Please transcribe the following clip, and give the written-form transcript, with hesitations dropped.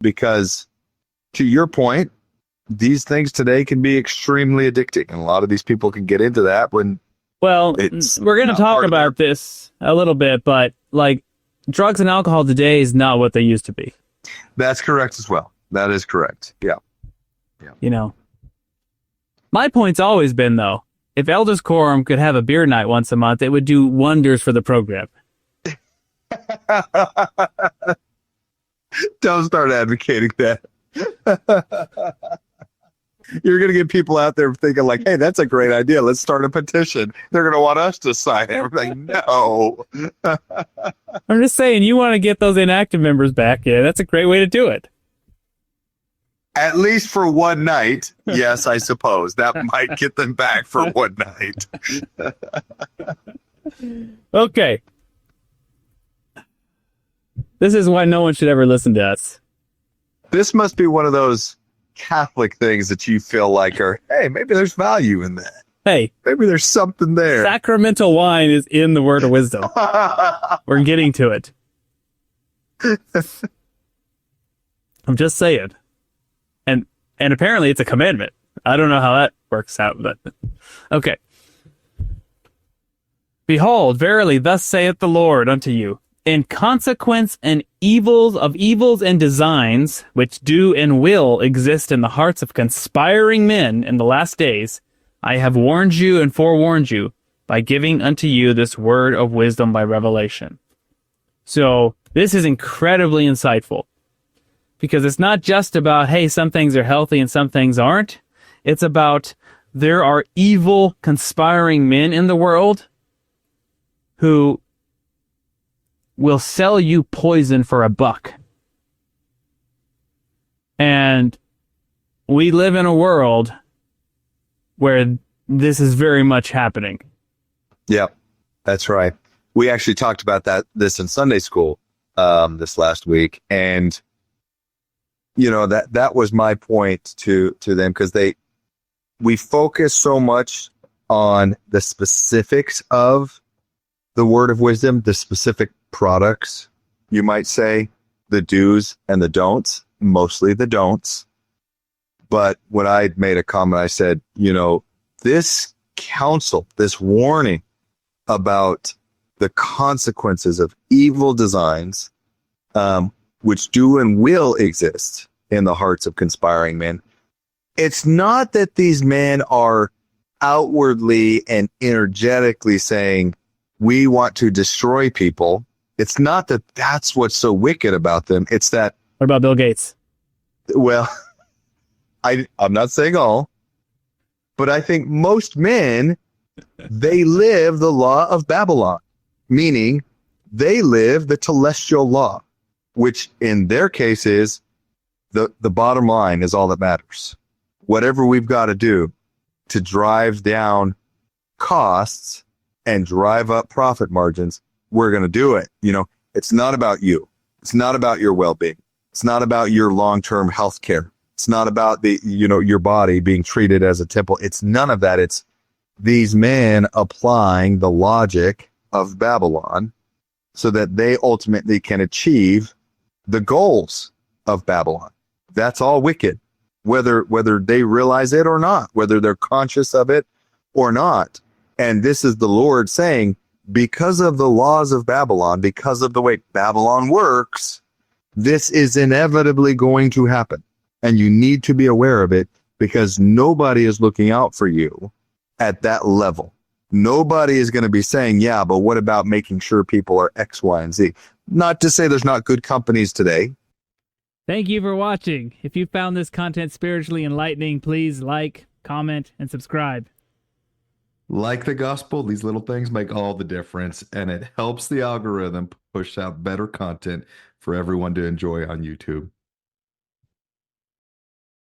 because to your point, these things today can be extremely addicting. And a lot of these people can get into that when Well, it's we're going to not talk part of about this a little bit, but like drugs and alcohol today is not what they used to be. That's correct as well. That is correct. Yeah. You know, my point's always been, though, if Elders Quorum could have a beer night once a month, it would do wonders for the program. Don't start advocating that. You're going to get people out there thinking like, hey, that's a great idea. Let's start a petition. They're going to want us to sign it. We're like, no. I'm just saying, you want to get those inactive members back. Yeah, that's a great way to do it. At least for one night. Yes, I suppose. That might get them back for one night. Okay. This is why no one should ever listen to us. This must be one of those Catholic things that you feel like are, hey, maybe there's value in that. Hey. Maybe there's something there. Sacramental wine is in the word of wisdom. We're getting to it. I'm just saying. And apparently it's a commandment. I don't know how that works out, but okay. Behold, verily, thus saith the Lord unto you, in consequence and evils and designs which do and will exist in the hearts of conspiring men in the last days, I have warned you and forewarned you by giving unto you this word of wisdom by revelation. So this is incredibly insightful, because it's not just about, hey, some things are healthy and some things aren't. It's about there are evil, conspiring men in the world who will sell you poison for $1. And we live in a world where this is very much happening. Yeah, that's right. We actually talked about this in Sunday school this last week, and you know, that was my point to them, because we focus so much on the specifics of the word of wisdom, the specific products, you might say, the do's and the don'ts, mostly the don'ts. But when I made a comment, I said, you know, this counsel, this warning about the consequences of evil designs, which do and will exist in the hearts of conspiring men. It's not that these men are outwardly and energetically saying, we want to destroy people. It's not that that's what's so wicked about them. It's that... What about Bill Gates? Well, I'm not saying all, but I think most men, they live the law of Babylon, meaning they live the telestial law, which in their case is the bottom line is all that matters. Whatever we've got to do to drive down costs and drive up profit margins, we're going to do it. You know, it's not about you. It's not about your well-being. It's not about your long-term health care. It's not about your body being treated as a temple. It's none of that. It's these men applying the logic of Babylon so that they ultimately can achieve the goals of Babylon. That's all wicked, whether they realize it or not, whether they're conscious of it or not. And this is the Lord saying, because of the laws of Babylon, because of the way Babylon works, this is inevitably going to happen. And you need to be aware of it, because nobody is looking out for you at that level. Nobody is going to be saying, yeah, but what about making sure people are X, Y, and Z? Not to say there's not good companies today. Thank you for watching. If you found this content spiritually enlightening, please like, comment, and subscribe. Like the gospel, these little things make all the difference, and it helps the algorithm push out better content for everyone to enjoy on YouTube.